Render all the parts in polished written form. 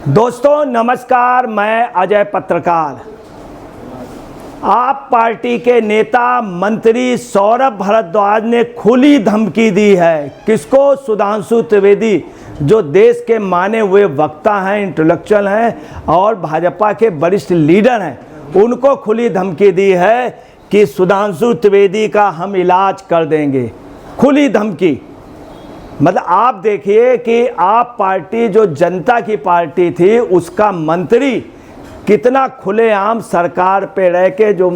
दोस्तों नमस्कार, मैं अजय पत्रकार। आप पार्टी के नेता मंत्री सौरभ भारद्वाज ने खुली धमकी दी है। किसको? सुधांशु त्रिवेदी, जो देश के माने हुए वक्ता हैं, इंटेलेक्चुअल हैं और भाजपा के वरिष्ठ लीडर हैं। उनको खुली धमकी दी है कि सुधांशु त्रिवेदी का हम इलाज कर देंगे। खुली धमकी। मतलब आप देखिए कि आप पार्टी जो जनता की पार्टी थी, उसका मंत्री कितना खुलेआम सरकार पे रह के, जो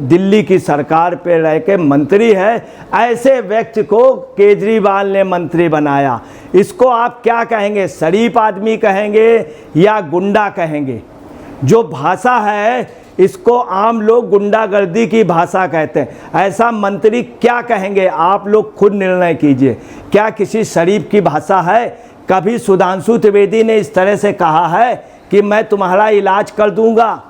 दिल्ली की सरकार पे रह के मंत्री है, ऐसे व्यक्ति को केजरीवाल ने मंत्री बनाया। इसको आप क्या कहेंगे? शरीफ आदमी कहेंगे या गुंडा कहेंगे? जो भाषा है इसको आम लोग गुंडागर्दी की भाषा कहते हैं। ऐसा मंत्री क्या कहेंगे? आप लोग खुद निर्णय कीजिए। क्या किसी शरीफ की भाषा है? कभी सुधांशु त्रिवेदी ने इस तरह से कहा है कि मैं तुम्हारा इलाज कर दूंगा,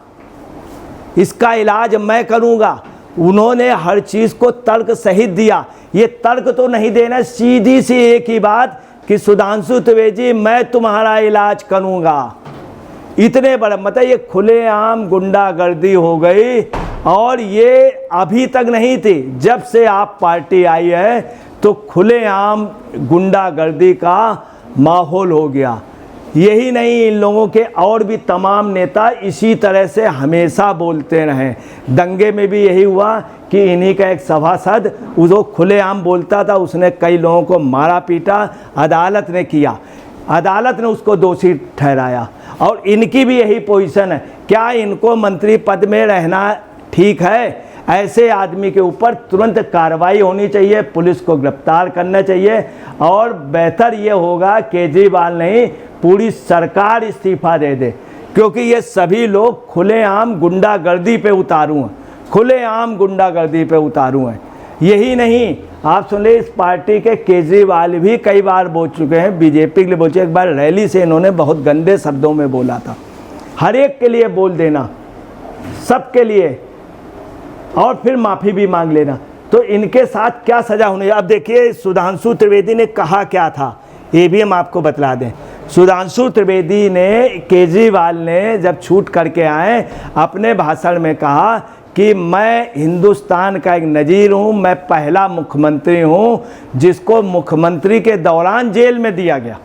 इसका इलाज मैं करूंगा? उन्होंने हर चीज़ को तर्क सहित दिया। ये तर्क तो नहीं देना, सीधी सी एक ही बात कि सुधांशु त्रिवेदी मैं तुम्हारा इलाज करूंगा। इतने बड़े मतलब ये खुलेआम गुंडागर्दी हो गई। और ये अभी तक नहीं थी, जब से आप पार्टी आई है तो खुलेआम गुंडागर्दी का माहौल हो गया। यही नहीं, इन लोगों के और भी तमाम नेता इसी तरह से हमेशा बोलते रहे। दंगे में भी यही हुआ कि इन्हीं का एक सभासद उसको खुलेआम बोलता था, उसने कई लोगों को मारा पीटा, अदालत ने किया, अदालत ने उसको दोषी ठहराया। और इनकी भी यही पोजीशन है। क्या इनको मंत्री पद में रहना ठीक है? ऐसे आदमी के ऊपर तुरंत कार्रवाई होनी चाहिए, पुलिस को गिरफ्तार करना चाहिए। और बेहतर ये होगा केजरीवाल नहीं, पूरी सरकार इस्तीफा दे दे, क्योंकि ये सभी लोग खुलेआम गुंडागर्दी पे उतारू हैं, खुलेआम गुंडागर्दी पे उतारू हैं। यही नहीं, आप सुन ले, इस पार्टी के केजरीवाल भी कई बार बोल चुके हैं, बीजेपी के लिए बोल चुके। एक बार रैली से इन्होंने बहुत गंदे शब्दों में बोला था। हर एक के लिए बोल देना, सबके लिए, और फिर माफ़ी भी मांग लेना। तो इनके साथ क्या सज़ा होनी है? अब देखिए सुधांशु त्रिवेदी ने कहा क्या था, ये भी हम आपको बतला दें। सुधांशु त्रिवेदी ने, केजरीवाल ने जब छूट करके आए, अपने भाषण में कहा कि मैं हिंदुस्तान का एक नज़ीर हूँ, मैं पहला मुख्यमंत्री हूँ जिसको मुख्यमंत्री के दौरान जेल में दिया गया,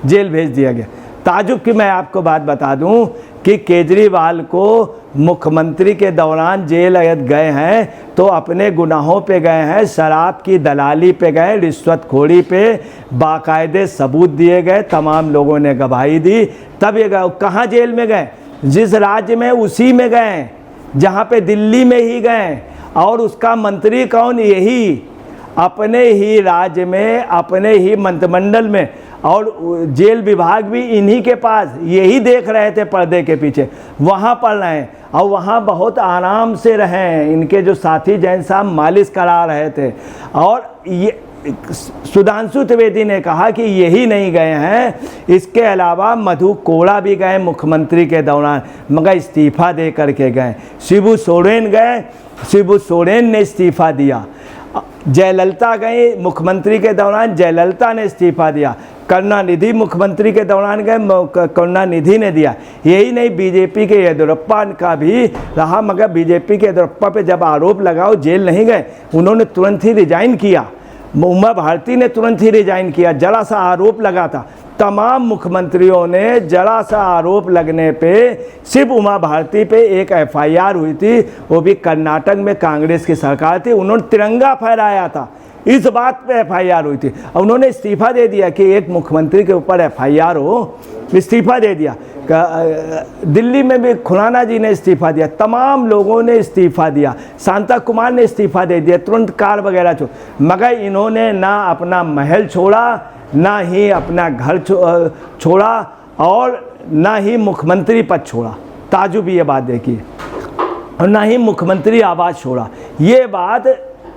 जेल भेज दिया गया। ताजुब की मैं आपको बात बता दूँ कि केजरीवाल को मुख्यमंत्री के दौरान जेल गए हैं तो अपने गुनाहों पे गए हैं, शराब की दलाली पे गए, रिश्वतखोरी पे बाकायदे सबूत दिए गए, तमाम लोगों ने गवाही दी, तब ये गए। कहाँ जेल में गए? जिस राज्य में उसी में गए, जहाँ पे दिल्ली में ही गए। और उसका मंत्री कौन? यही अपने ही राज्य में, अपने ही मंत्रिमंडल में, और जेल विभाग भी इन्हीं के पास, यही देख रहे थे पर्दे के पीछे, वहाँ पर रहे और वहाँ बहुत आराम से रहें। इनके जो साथी जैन साहब मालिश करा रहे थे। और ये सुधांशु त्रिवेदी ने कहा कि यही नहीं गए हैं, इसके अलावा मधु कोड़ा भी गए मुख्यमंत्री के दौरान, मगर इस्तीफा दे करके गए। शिबू सोरेन गए, शिबू सोरेन ने इस्तीफा दिया। जयललिता गई मुख्यमंत्री के दौरान, जयललिता ने इस्तीफा दिया। करुणानिधि मुख्यमंत्री के दौरान गए, करुणानिधि ने दिया। यही नहीं, बीजेपी के येदियुरप्पा का भी रहा, मगर बीजेपी के येदियुरप्पा पे जब आरोप लगाओ जेल नहीं गए, उन्होंने तुरंत ही रिजाइन किया। उमा भारती ने तुरंत ही रिजाइन किया, जरा सा आरोप लगा था। तमाम मुख्यमंत्रियों ने जरा सा आरोप लगने पे, सिर्फ उमा भारती पे एक एफआईआर हुई थी, वो भी कर्नाटक में कांग्रेस की सरकार थी, उन्होंने तिरंगा फहराया था, इस बात पे एफआईआर हुई थी। उन्होंने इस्तीफा दे दिया कि एक मुख्यमंत्री के ऊपर एफआईआर हो, इस्तीफा दे दिया। दिल्ली में भी खुराना जी ने इस्तीफा दिया, तमाम लोगों ने इस्तीफा दिया, शांता कुमार ने इस्तीफा दे दिया, तुरंत कार वगैरह छोड़। मगर इन्होंने ना अपना महल छोड़ा, ना ही अपना घर छोड़ा, और ना ही मुख्यमंत्री पद छोड़ा। ताजुब ये बात देखिए, और ना ही मुख्यमंत्री आवास छोड़ा। ये बात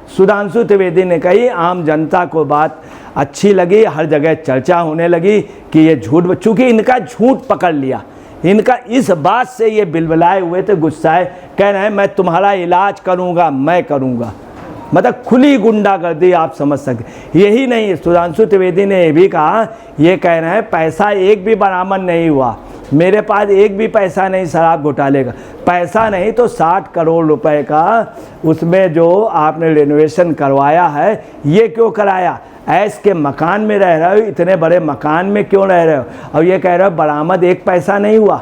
सुधांशु त्रिवेदी ने कही, आम जनता को बात अच्छी लगी, हर जगह चर्चा होने लगी कि ये झूठ, चूँकि इनका झूठ पकड़ लिया, इनका इस बात से ये बिलबिलाए हुए थे, गुस्साए, कह रहे हैं मैं तुम्हारा इलाज करूँगा, मैं करूँगा। मतलब खुली गुंडागर्दी आप समझ सकते। यही नहीं, सुधांशु त्रिवेदी ने ये भी कहा, ये कह रहे हैं पैसा एक भी बरामद नहीं हुआ, मेरे पास एक भी पैसा नहीं शराब घोटाले का। पैसा नहीं तो 60 करोड़ रुपए का उसमें जो आपने रेनोवेशन करवाया है, ये क्यों कराया? ऐश के मकान में रह रहे हो, इतने बड़े मकान में क्यों रह रहे हो, और ये कह रहे हो बरामद एक पैसा नहीं हुआ।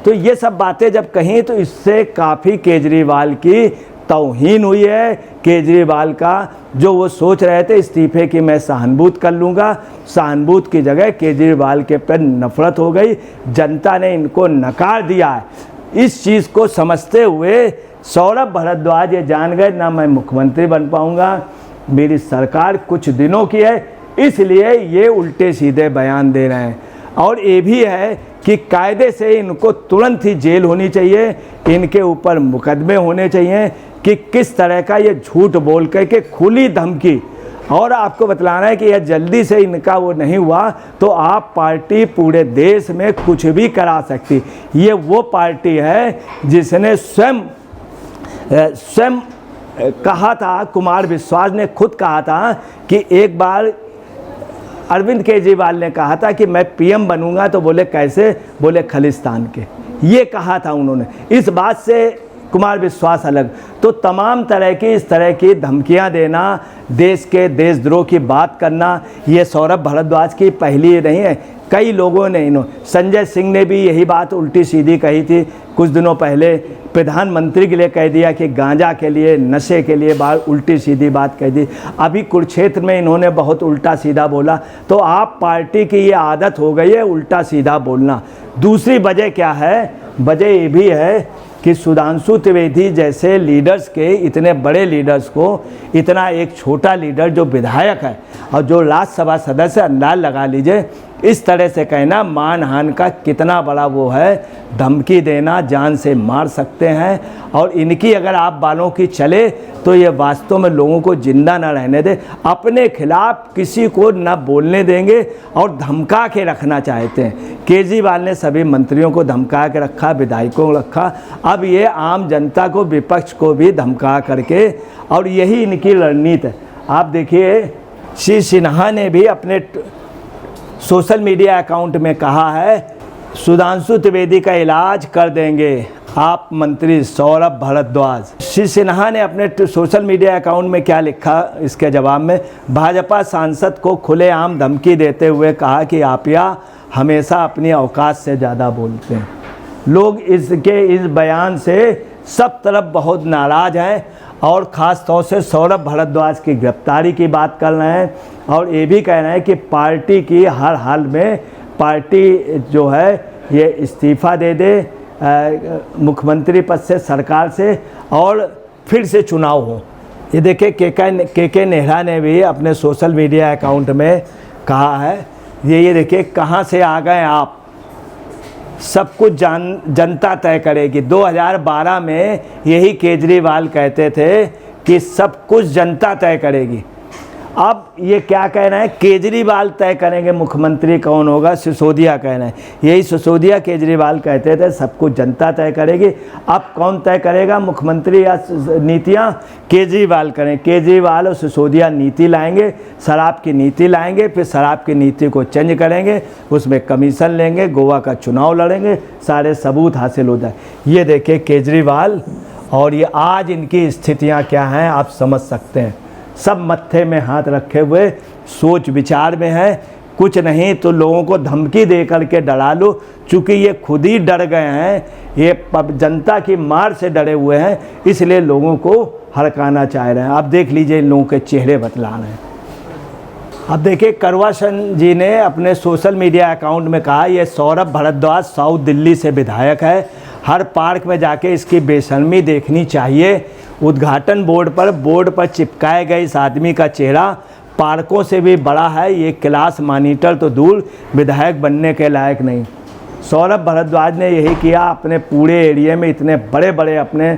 तो ये सब बातें जब कहीं तो इससे काफ़ी केजरीवाल की तौहीन हुई है। केजरीवाल का जो वो सोच रहे थे इस्तीफे की मैं सहानुभूति कर लूँगा, सहानुभूति की जगह केजरीवाल के पर नफरत हो गई। जनता ने इनको नकार दिया है। इस चीज़ को समझते हुए सौरभ भारद्वाज ये जान गए, ना मैं मुख्यमंत्री बन पाऊँगा, मेरी सरकार कुछ दिनों की है, इसलिए ये उल्टे सीधे बयान दे रहे हैं। और ये भी है कि कायदे से इनको तुरंत ही जेल होनी चाहिए, इनके ऊपर मुकदमे होने चाहिए कि किस तरह का ये झूठ बोल के खुली धमकी। और आपको बतलाना है कि यह जल्दी से इनका वो नहीं हुआ तो आप पार्टी पूरे देश में कुछ भी करा सकती। ये वो पार्टी है जिसने स्वयं कहा था, कुमार विश्वास ने खुद कहा था कि एक बार अरविंद केजरीवाल ने कहा था कि मैं पीएम बनूंगा, तो बोले कैसे, बोले खालिस्तान के, ये कहा था उन्होंने। इस बात से कुमार विश्वास अलग। तो तमाम तरह की इस तरह की धमकियां देना, देश के देशद्रोह की बात करना, ये सौरभ भारद्वाज की पहली नहीं है। कई लोगों ने संजय सिंह ने भी यही बात उल्टी सीधी कही थी कुछ दिनों पहले, प्रधानमंत्री के लिए कह दिया कि गांजा के लिए, नशे के लिए बात उल्टी सीधी बात कह दी। अभी कुरुक्षेत्र में इन्होंने बहुत उल्टा सीधा बोला। तो आप पार्टी की ये आदत हो गई है उल्टा सीधा बोलना। दूसरी वजह क्या है? वजह ये भी है कि सुधांशु त्रिवेदी जैसे लीडर्स के, इतने बड़े लीडर्स को, इतना एक छोटा लीडर जो विधायक है और जो राज्यसभा सदस्य, अंदाज लगा लीजिए, इस तरह से कहना मानहानि का कितना बड़ा वो है, धमकी देना, जान से मार सकते हैं। और इनकी अगर आप बालों की चले तो ये वास्तव में लोगों को जिंदा न रहने दे, अपने खिलाफ किसी को न बोलने देंगे और धमका के रखना चाहते हैं। केजरीवाल ने सभी मंत्रियों को धमका के रखा, विधायकों को रखा, अब ये आम जनता को, विपक्ष को भी धमका करके, और यही इनकी रणनीति है। आप देखिए श्री सिन्हा ने भी अपने सोशल मीडिया अकाउंट में कहा है सुधांशु त्रिवेदी का इलाज कर देंगे आप मंत्री सौरभ भारद्वाज। श्री सिन्हा ने अपने सोशल मीडिया अकाउंट में क्या लिखा इसके जवाब में, भाजपा सांसद को खुलेआम धमकी देते हुए कहा कि आप या हमेशा अपनी औकात से ज़्यादा बोलते हैं। लोग इसके इस बयान से सब तरफ बहुत नाराज़ हैं और ख़ास तौर से सौरभ भारद्वाज की गिरफ्तारी की बात कर रहे हैं और ये भी कह रहे हैं कि पार्टी की हर हाल में पार्टी जो है ये इस्तीफ़ा दे दे मुख्यमंत्री पद से, सरकार से, और फिर से चुनाव हो। ये देखिए के नेहरा ने भी अपने सोशल मीडिया अकाउंट में कहा है, ये देखिए कहाँ से आ गए आप, सब कुछ जनता तय करेगी। 2012 में यही केजरीवाल कहते थे कि सब कुछ जनता तय करेगी। अब ये क्या कह रहे हैं, केजरीवाल तय करेंगे मुख्यमंत्री कौन होगा, सिसोदिया कह रहे हैं। यही सिसोदिया केजरीवाल कहते थे सब कुछ जनता तय करेगी। अब कौन तय करेगा मुख्यमंत्री या नीतियाँ? केजरीवाल करें। केजरीवाल और सिसोदिया नीति लाएंगे, शराब की नीति लाएंगे, फिर शराब की नीति को चेंज करेंगे, उसमें कमीशन लेंगे, गोवा का चुनाव लड़ेंगे, सारे सबूत हासिल हो जाए। ये देखिए केजरीवाल, और ये आज इनकी स्थितियाँ क्या हैं आप समझ सकते हैं। सब मत्थे में हाथ रखे हुए सोच विचार में है, कुछ नहीं तो लोगों को धमकी दे करके डरा लो। चूँकि ये खुद ही डर गए हैं, ये जनता की मार से डरे हुए हैं, इसलिए लोगों को हड़काना चाह रहे हैं। आप देख लीजिए इन लोगों के चेहरे बतला रहे हैं। अब देखिए करवासन जी ने अपने सोशल मीडिया अकाउंट में कहा ये सौरभ भारद्वाज साउथ दिल्ली से विधायक है, हर पार्क में जाके इसकी बेशर्मी देखनी चाहिए। उद्घाटन बोर्ड पर चिपकाए गए इस आदमी का चेहरा पार्कों से भी बड़ा है, ये क्लास मॉनिटर तो दूर, विधायक बनने के लायक नहीं। सौरभ भारद्वाज ने यही किया, अपने पूरे एरिया में इतने बड़े बड़े अपने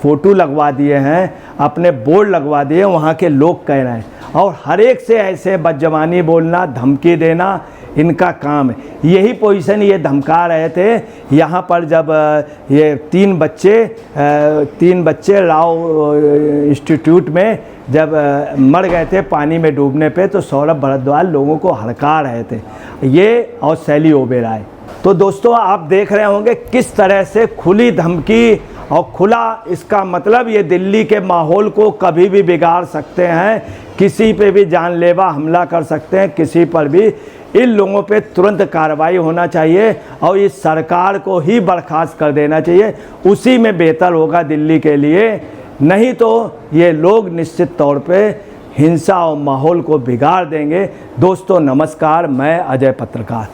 फ़ोटो लगवा दिए हैं, अपने बोर्ड लगवा दिए, वहाँ के लोग कह रहे हैं। और हर एक से ऐसे बदजबानी बोलना, धमकी देना, इनका काम है। यही पोजीशन ये धमका रहे थे यहाँ पर जब ये तीन बच्चे राव इंस्टीट्यूट में जब मर गए थे पानी में डूबने पे, तो सौरभ भारद्वाज लोगों को हड़का रहे थे, ये और शैली ओबेरॉय। तो दोस्तों आप देख रहे होंगे किस तरह से खुली धमकी और खुला, इसका मतलब ये दिल्ली के माहौल को कभी भी बिगाड़ सकते हैं, किसी पे भी जानलेवा हमला कर सकते हैं, किसी पर भी। इन लोगों पे तुरंत कार्रवाई होना चाहिए और इस सरकार को ही बर्खास्त कर देना चाहिए, उसी में बेहतर होगा दिल्ली के लिए। नहीं तो ये लोग निश्चित तौर पे हिंसा और माहौल को बिगाड़ देंगे। दोस्तों नमस्कार, मैं अजय पत्रकार।